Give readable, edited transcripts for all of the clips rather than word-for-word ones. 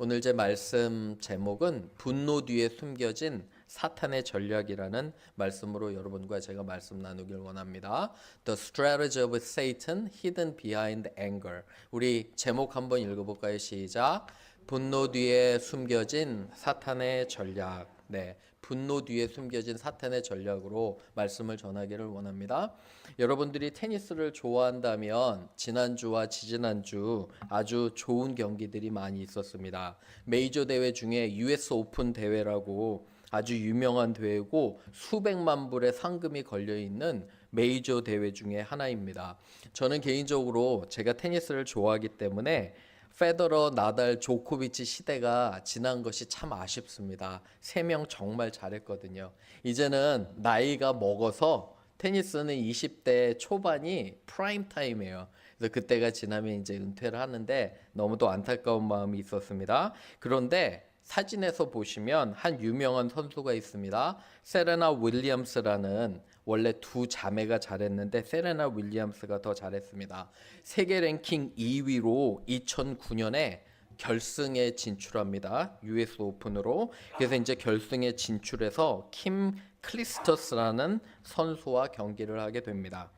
오늘 제 말씀 제목은 분노 뒤에 숨겨진 사탄의 전략이라는 말씀으로 여러분과 제가 말씀 나누길 원합니다. The strategy of Satan hidden behind anger. 우리 제목 한번 읽어볼까요? 시작. 분노 뒤에 숨겨진 사탄의 전략. 네, 분노 뒤에 숨겨진 사탄의 전략으로 말씀을 전하기를 원합니다. 여러분들이 테니스를 좋아한다면 지난주와 지지난주 아주 좋은 경기들이 많이 있었습니다. 메이저 대회 중에 US 오픈 대회라고 아주 유명한 대회고 수백만 불의 상금이 걸려있는 메이저 대회 중에 하나입니다. 저는 개인적으로 제가 테니스를 좋아하기 때문에 페더러, 나달, 조코비치 시대가 지난 것이 참 아쉽습니다. 3명 정말 잘했거든요. 이제는 나이가 먹어서 테니스는 20대 초반이 프라임 타임이에요. 그래서 그때가 지나면 이제 은퇴를 하는데 너무도 안타까운 마음이 있었습니다. 그런데 사진에서 보시면 한 유명한 선수가 있습니다. 세레나 윌리엄스라는, 원래 두 자매가 잘했는데 세레나 윌리엄스가 더 잘했습니다. 세계 랭킹 2위로 2009년에 결승에 진출합니다. US 오픈으로. 그래서 이제 결승에 진출해서 킴 클리스터스라는 선수와 경기를 하게 됩니다.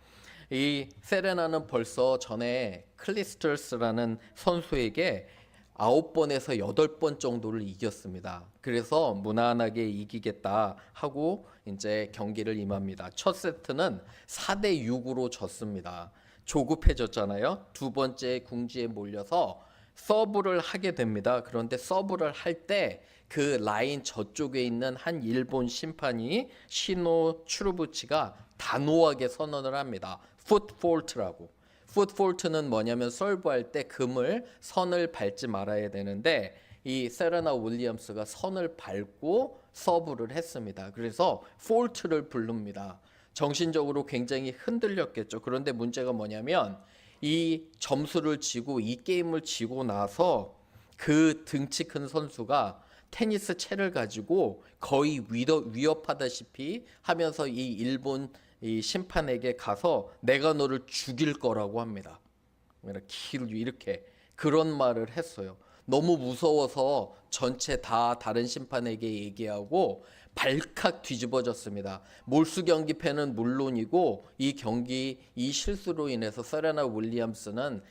이 세레나는 벌써 전에 클리스터스라는 선수에게 9번에서 8번 정도를 이겼습니다. 그래서 무난하게 이기겠다 하고 이제 경기를 임합니다. 첫 세트는 4대 6으로 졌습니다. 조급해졌잖아요. 두 번째 궁지에 몰려서 서브를 하게 됩니다. 그런데 서브를 할 때 그 라인 저쪽에 있는 한 일본 심판이 시노 추르부치가 단호하게 선언을 합니다. 풋 폴트라고. 풋 폴트는 뭐냐면 서브할 때 선을 밟지 말아야 되는데 이 세레나 윌리엄스가 선을 밟고 서브를 했습니다. 그래서 폴트를 부릅니다. 정신적으로 굉장히 흔들렸겠죠. 그런데 문제가 뭐냐면 이 점수를 지고 이 게임을 지고 나서 그 등치 큰 선수가 테니스 채를 가지고 거의 위협하다시피 하면서 이 일본 이 심판에게 가서 내가 너를 죽일 거라고 합니다. 이렇게 그런 말을 했어요. 너무 무서워서 전체 다 다른 심판에게 얘기하고 발칵 뒤집어졌습니다. 몰수 경기 팬은 물론이고 이 실수로 인해서 세레나 윌리엄스는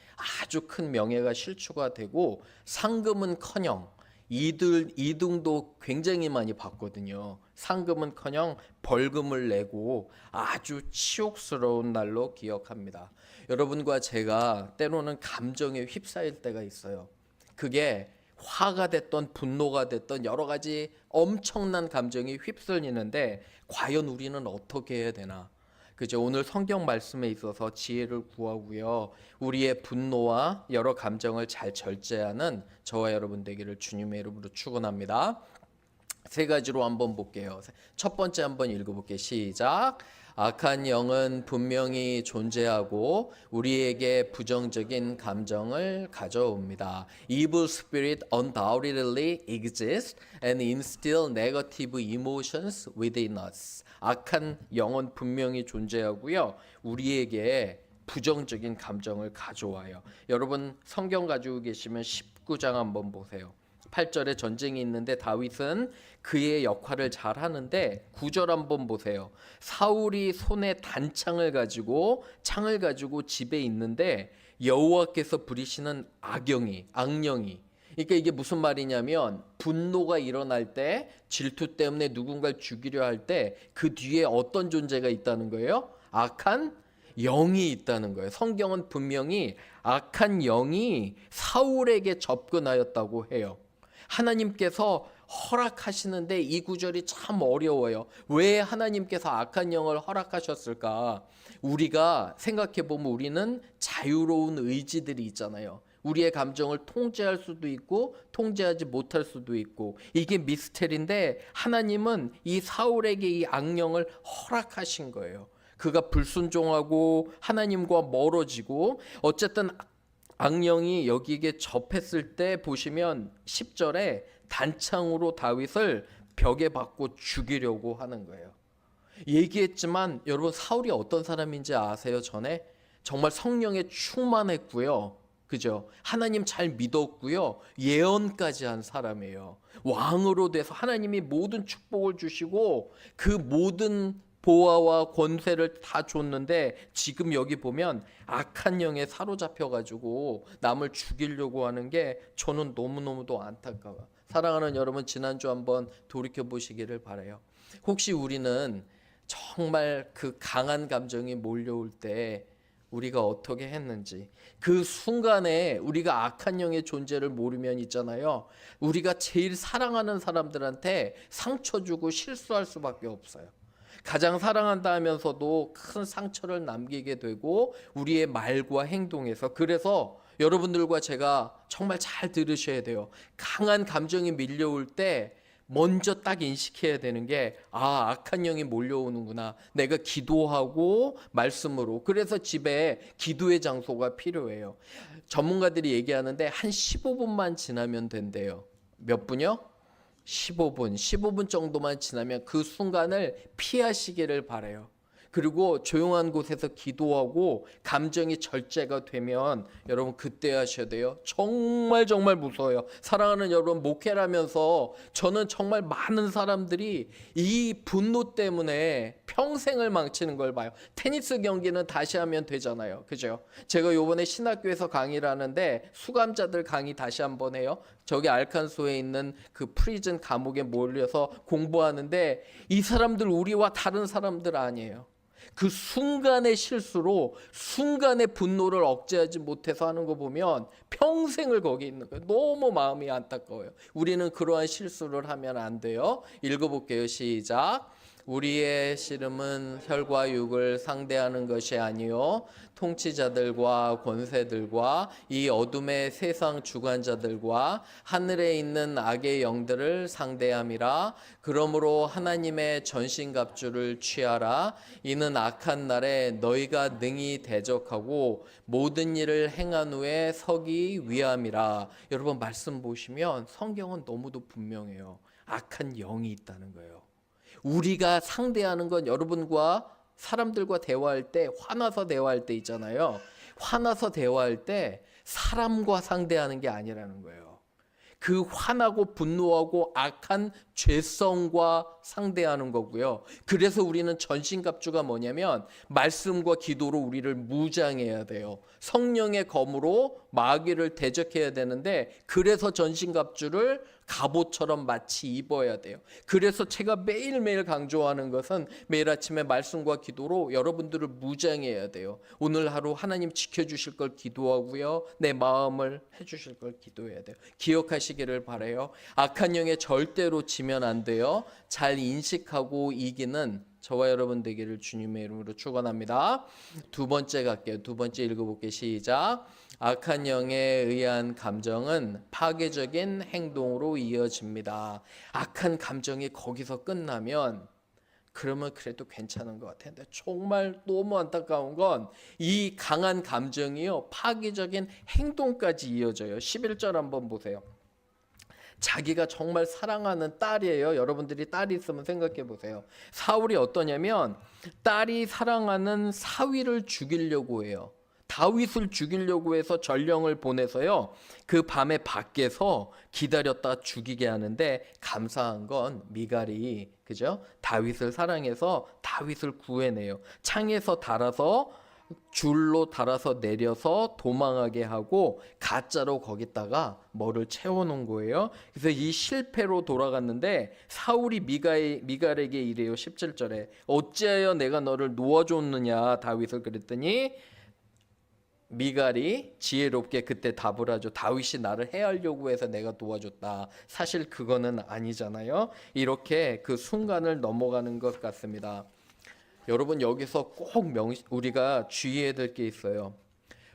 아주 큰 명예가 실추가 되고 상금은커녕 2등도 굉장히 많이 받거든요. 상금은커녕 벌금을 내고 아주 치욕스러운 날로 기억합니다. 여러분과 제가 때로는 감정에 휩싸일 때가 있어요. 그게 화가 됐던 분노가 됐던 여러 가지 엄청난 감정이 휩쓸리는데 과연 우리는 어떻게 해야 되나? 그죠? 오늘 성경 말씀에 있어서 지혜를 구하고요. 우리의 분노와 여러 감정을 잘 절제하는 저와 여러분 되기를 주님의 이름으로 축원합니다. 세 가지로 한번 볼게요. 첫 번째 한번 읽어볼게요. 시작. 악한 영은 분명히 존재하고 우리에게 부정적인 감정을 가져옵니다. Evil spirit undoubtedly exists and instill negative emotions within us. 악한 영은 분명히 존재하고요. 우리에게 부정적인 감정을 가져와요. 여러분 성경 가지고 계시면 19장 한번 보세요. 8절에 전쟁이 있는데 다윗은 그의 역할을 잘 하는데 9절 한번 보세요. 사울이 손에 창을 가지고 집에 있는데 여호와께서 부리시는 악령이 그러니까 이게 무슨 말이냐면 분노가 일어날 때 질투 때문에 누군가를 죽이려 할 때 그 뒤에 어떤 존재가 있다는 거예요? 악한 영이 있다는 거예요. 성경은 분명히 악한 영이 사울에게 접근하였다고 해요. 하나님께서 허락하시는데 이 구절이 참 어려워요. 왜 하나님께서 악한 영을 허락하셨을까? 우리가 생각해보면 우리는 자유로운 의지들이 있잖아요. 우리의 감정을 통제할 수도 있고 통제하지 못할 수도 있고 이게 미스테리인데 하나님은 이 사울에게 이 악령을 허락하신 거예요. 그가 불순종하고 하나님과 멀어지고 어쨌든 악령이 여기에 접했을 때 보시면 10절에 단창으로 다윗을 벽에 박고 죽이려고 하는 거예요. 얘기했지만 여러분 사울이 어떤 사람인지 아세요? 전에 정말 성령에 충만했고요. 그죠? 하나님 잘 믿었고요. 예언까지 한 사람이에요. 왕으로 돼서 하나님이 모든 축복을 주시고 그 모든 보화와 권세를 다 줬는데 지금 여기 보면 악한 영에 사로잡혀 가지고 남을 죽이려고 하는 게 저는 너무너무도 안타까워요. 사랑하는 여러분, 지난주 한번 돌이켜 보시기를 바라요. 혹시 우리는 정말 그 강한 감정이 몰려올 때 우리가 어떻게 했는지, 그 순간에 우리가 악한 영의 존재를 모르면 있잖아요, 우리가 제일 사랑하는 사람들한테 상처 주고 실수할 수밖에 없어요. 가장 사랑한다 하면서도 큰 상처를 남기게 되고 우리의 말과 행동에서. 그래서 여러분들과 제가 정말 잘 들으셔야 돼요. 강한 감정이 밀려올 때 먼저 딱 인식해야 되는 게, 악한 영이 몰려오는구나. 내가 기도하고 말씀으로. 그래서 집에 기도의 장소가 필요해요. 전문가들이 얘기하는데 한 15분만 지나면 된대요. 몇 분요? 15분 정도만 지나면 그 순간을 피하시기를 바라요. 그리고 조용한 곳에서 기도하고 감정이 절제가 되면 여러분 그때 하셔야 돼요. 정말 무서워요. 사랑하는 여러분, 목회라면서 저는 정말 많은 사람들이 이 분노 때문에 평생을 망치는 걸 봐요. 테니스 경기는 다시 하면 되잖아요. 그죠? 제가 요번에 신학교에서 강의를 하는데 수감자들 강의 다시 한번 해요. 저기 알칸소에 있는 그 프리즌 감옥에 몰려서 공부하는데 이 사람들 우리와 다른 사람들 아니에요. 그 순간의 실수로 순간의 분노를 억제하지 못해서 하는 거 보면 평생을 거기 있는 거예요. 너무 마음이 안타까워요. 우리는 그러한 실수를 하면 안 돼요. 읽어볼게요. 시작. 우리의 씨름은 혈과 육을 상대하는 것이 아니요 통치자들과 권세들과 이 어둠의 세상 주관자들과 하늘에 있는 악의 영들을 상대함이라. 그러므로 하나님의 전신갑주를 취하라. 이는 악한 날에 너희가 능히 대적하고 모든 일을 행한 후에 서기 위함이라. 여러분 말씀 보시면 성경은 너무도 분명해요. 악한 영이 있다는 거예요. 우리가 상대하는 건 여러분과 사람들과 대화할 때, 화나서 대화할 때 있잖아요. 화나서 대화할 때 사람과 상대하는 게 아니라는 거예요. 그 화나고 분노하고 악한 죄성과 상대하는 거고요. 그래서 우리는 전신갑주가 뭐냐면 말씀과 기도로 우리를 무장해야 돼요. 성령의 검으로 마귀를 대적해야 되는데, 그래서 전신갑주를 갑옷처럼 마치 입어야 돼요. 그래서 제가 매일매일 강조하는 것은 매일 아침에 말씀과 기도로 여러분들을 무장해야 돼요. 오늘 하루 하나님 지켜주실 걸 기도하고요, 내 마음을 해주실 걸 기도해야 돼요. 기억하시기를 바라요. 악한 영에 절대로 지면 안 돼요. 잘 인식하고 이기는 저와 여러분 되기를 주님의 이름으로 축원합니다. 두 번째 갈게요. 두 번째 읽어볼게요. 시작. 악한 영에 의한 감정은 파괴적인 행동으로 이어집니다. 악한 감정이 거기서 끝나면 그러면 그래도 괜찮은 것 같은데, 정말 너무 안타까운 건 이 강한 감정이요 파괴적인 행동까지 이어져요. 11절 한번 보세요. 자기가 정말 사랑하는 딸이에요. 여러분들이 딸이 있으면 생각해 보세요. 사울이 어떠냐면 딸이 사랑하는 사위를 죽이려고 해요. 다윗을 죽이려고 해서 전령을 보내서요, 그 밤에 밖에서 기다렸다 죽이게 하는데, 감사한 건 미갈이, 그죠? 다윗을 사랑해서 다윗을 구해내요. 창에서 달아서 줄로 달아서 내려서 도망하게 하고 가짜로 거기다가 뭐를 채워놓은 거예요. 그래서 이 실패로 돌아갔는데 사울이 미갈에게 이래요. 17절에 어찌하여 내가 너를 놓아줬느냐 다윗을. 그랬더니 미갈이 지혜롭게 그때 답을 하죠. 다윗이 나를 해하려고 해서 내가 도와줬다. 사실 그거는 아니잖아요. 이렇게 그 순간을 넘어가는 것 같습니다. 여러분 여기서 꼭 우리가 주의해야 될 게 있어요.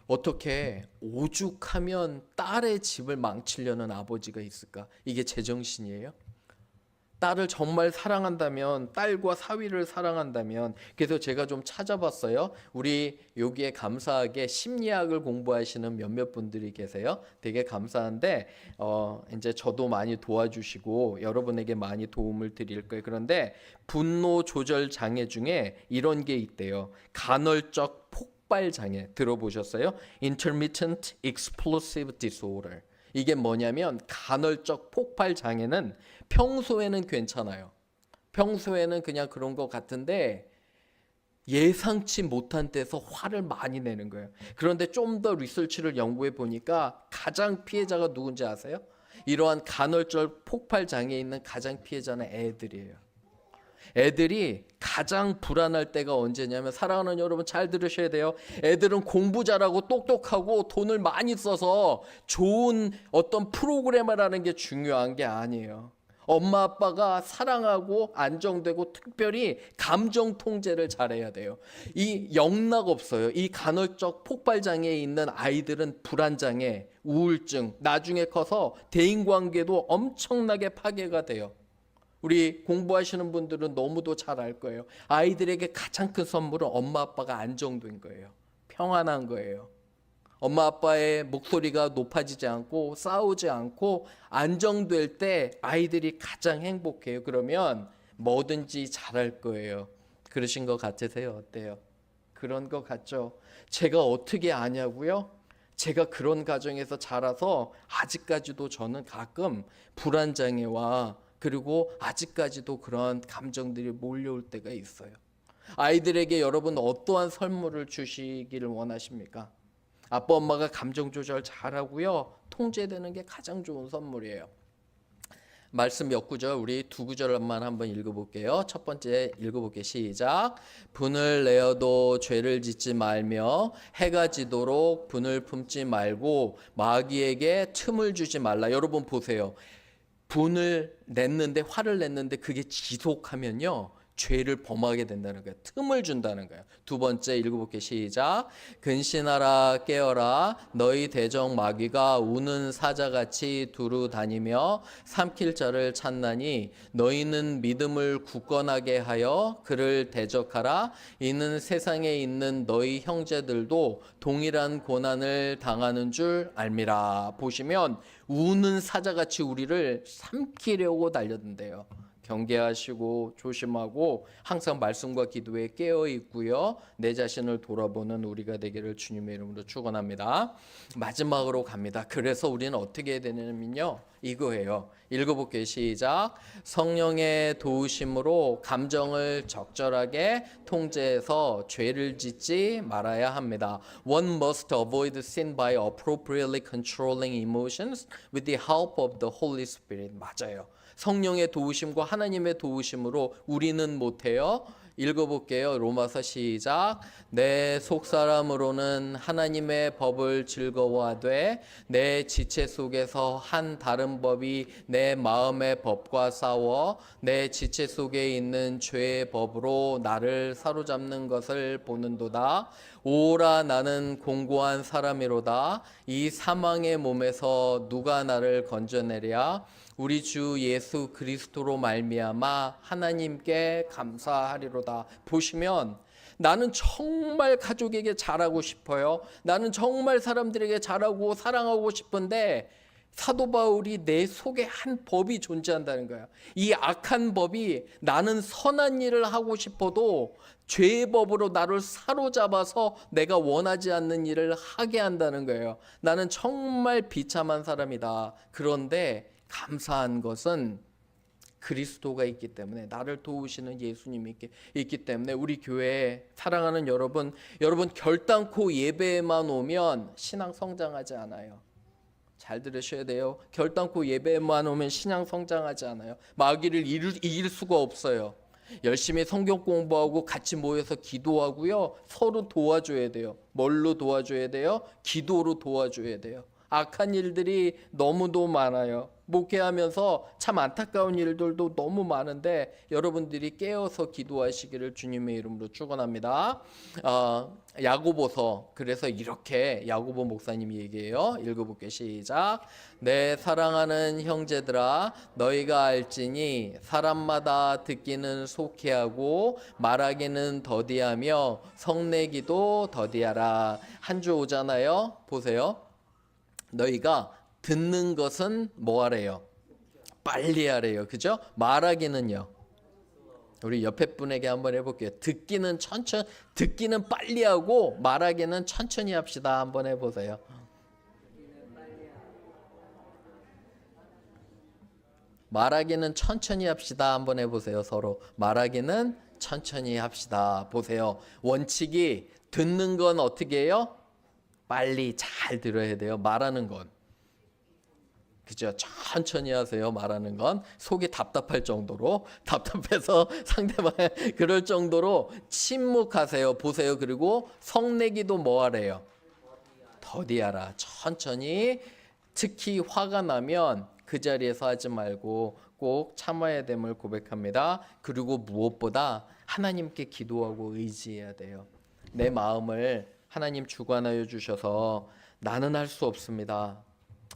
어떻게 오죽하면 딸의 집을 망치려는 아버지가 있을까? 이게 제정신이에요? 딸을 정말 사랑한다면, 딸과 사위를 사랑한다면. 그래서 제가 좀 찾아봤어요. 우리 여기에 감사하게 심리학을 공부하시는 몇몇 분들이 계세요. 되게 감사한데 이제 저도 많이 도와주시고 여러분에게 많이 도움을 드릴 거예요. 그런데 분노 조절 장애 중에 이런 게 있대요. 간헐적 폭발 장애 들어보셨어요? Intermittent explosive disorder. 이게 뭐냐면 간헐적 폭발 장애는 평소에는 괜찮아요. 평소에는 그냥 그런 것 같은데 예상치 못한 데서 화를 많이 내는 거예요. 그런데 좀 더 리서치를 연구해 보니까 가장 피해자가 누군지 아세요? 이러한 간헐적 폭발 장애에 있는 가장 피해자는 애들이에요. 애들이 가장 불안할 때가 언제냐면, 사랑하는 여러분 잘 들으셔야 돼요. 애들은 공부 잘하고 똑똑하고 돈을 많이 써서 좋은 어떤 프로그램을 하는 게 중요한 게 아니에요. 엄마 아빠가 사랑하고 안정되고 특별히 감정 통제를 잘해야 돼요. 이 영락 없어요. 이 간헐적 폭발 장애에 있는 아이들은 불안 장애, 우울증, 나중에 커서 대인관계도 엄청나게 파괴가 돼요. 우리 공부하시는 분들은 너무도 잘 알 거예요. 아이들에게 가장 큰 선물은 엄마 아빠가 안정된 거예요. 평안한 거예요. 엄마 아빠의 목소리가 높아지지 않고 싸우지 않고 안정될 때 아이들이 가장 행복해요. 그러면 뭐든지 잘할 거예요. 그러신 것 같으세요? 어때요? 그런 것 같죠? 제가 어떻게 아냐고요? 제가 그런 가정에서 자라서 아직까지도 저는 가끔 불안장애와 그리고 아직까지도 그런 감정들이 몰려올 때가 있어요. 아이들에게 여러분 어떠한 선물을 주시기를 원하십니까? 아빠 엄마가 감정 조절 잘하고요, 통제되는 게 가장 좋은 선물이에요. 말씀 몇 구절, 우리 두 구절만 한번 읽어볼게요. 첫 번째 읽어볼게요. 시작. 분을 내어도 죄를 짓지 말며 해가 지도록 분을 품지 말고 마귀에게 틈을 주지 말라. 여러분 보세요. 분을 냈는데, 화를 냈는데 그게 지속하면요 죄를 범하게 된다는 거예요. 틈을 준다는 거예요. 두 번째 읽어볼게요. 시작. 근신하라 깨어라 너희 대적 마귀가 우는 사자같이 두루 다니며 삼킬 자를 찾나니 너희는 믿음을 굳건하게 하여 그를 대적하라. 이는 세상에 있는 너희 형제들도 동일한 고난을 당하는 줄 알미라. 보시면 우는 사자같이 우리를 삼키려고 달려든대요. 경계하시고 조심하고 항상 말씀과 기도에 깨어 있고요. 내 자신을 돌아보는 우리가 되기를 주님의 이름으로 축원합니다. 마지막으로 갑니다. 그래서 우리는 어떻게 해야 되냐면요, 이거예요. 읽어볼게요. 시작. 성령의 도우심으로 감정을 적절하게 통제해서 죄를 짓지 말아야 합니다. One must avoid sin by appropriately controlling emotions with the help of the Holy Spirit. 맞아요. 성령의 도우심과 하나님의 도우심으로 우리는 못해요. 읽어볼게요. 로마서 시작. 내 속사람으로는 하나님의 법을 즐거워하되 내 지체 속에서 한 다른 법이 내 마음의 법과 싸워 내 지체 속에 있는 죄의 법으로 나를 사로잡는 것을 보는도다. 오라 나는 공고한 사람이로다. 이 사망의 몸에서 누가 나를 건져내랴. 우리 주 예수 그리스도로 말미암아 하나님께 감사하리로다. 보시면 나는 정말 가족에게 잘하고 싶어요. 나는 정말 사람들에게 잘하고 사랑하고 싶은데 사도 바울이 내 속에 한 법이 존재한다는 거야. 이 악한 법이 나는 선한 일을 하고 싶어도 죄의 법으로 나를 사로잡아서 내가 원하지 않는 일을 하게 한다는 거예요. 나는 정말 비참한 사람이다. 그런데 감사한 것은 그리스도가 있기 때문에, 나를 도우시는 예수님이 있기 때문에 우리 교회에 사랑하는 여러분 결단코 예배에만 오면 신앙 성장하지 않아요. 잘 들으셔야 돼요. 결단코 예배에만 오면 신앙 성장하지 않아요. 마귀를 이길 수가 없어요. 열심히 성경 공부하고 같이 모여서 기도하고요, 서로 도와줘야 돼요. 뭘로 도와줘야 돼요? 기도로 도와줘야 돼요. 악한 일들이 너무도 많아요. 목회하면서 참 안타까운 일들도 너무 많은데 여러분들이 깨어서 기도하시기를 주님의 이름으로 축원합니다. 야고보서, 그래서 이렇게 야고보 목사님이 얘기해요. 읽어볼게요. 시작. 내 사랑하는 형제들아 너희가 알지니 사람마다 듣기는 속히하고 말하기는 더디하며 성내기도 더디하라. 한 주 오잖아요. 보세요. 너희가 듣는 것은 뭐 하래요? 빨리 하래요. 그죠? 말하기는요? 우리 옆에 분에게 한번 해볼게요. 듣기는 빨리 하고 말하기는 천천히 합시다. 한번 해보세요. 말하기는 천천히 합시다. 한번 해보세요. 서로 말하기는 천천히 합시다. 보세요. 원칙이 듣는 건 어떻게 해요? 빨리 잘 들어야 돼요. 말하는 건. 그죠? 천천히 하세요. 말하는 건 속이 답답할 정도로 답답해서 상대방 그럴 정도로 침묵하세요. 보세요. 그리고 성내기도 뭐 하래요? 더디하라. 천천히. 특히 화가 나면 그 자리에서 하지 말고 꼭 참아야 됨을 고백합니다. 그리고 무엇보다 하나님께 기도하고 의지해야 돼요. 내 마음을 하나님 주관하여 주셔서 나는 할 수 없습니다.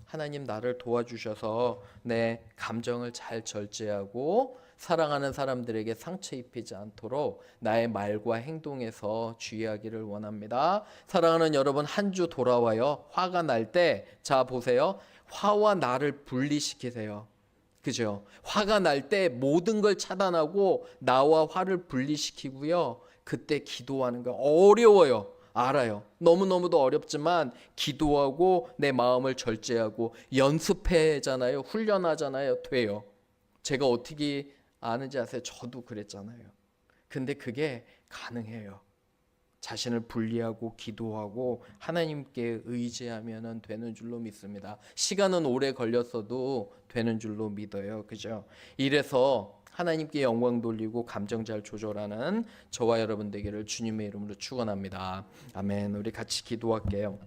하나님 나를 도와주셔서 내 감정을 잘 절제하고 사랑하는 사람들에게 상처 입히지 않도록 나의 말과 행동에서 주의하기를 원합니다. 사랑하는 여러분, 한 주 돌아와요. 화가 날 때, 자 보세요. 화와 나를 분리시키세요. 그죠? 화가 날 때 모든 걸 차단하고 나와 화를 분리시키고요. 그때 기도하는 거 어려워요. 알아요. 너무너무도 어렵지만 기도하고 내 마음을 절제하고 연습해잖아요. 훈련하잖아요. 돼요. 제가 어떻게 아는지 아세요? 저도 그랬잖아요. 근데 그게 가능해요. 자신을 분리하고 기도하고 하나님께 의지하면 되는 줄로 믿습니다. 시간은 오래 걸렸어도 되는 줄로 믿어요. 그죠? 이래서 하나님께 영광 돌리고 감정 잘 조절하는 저와 여러분 되기를 주님의 이름으로 축원합니다. 아멘. 우리 같이 기도할게요.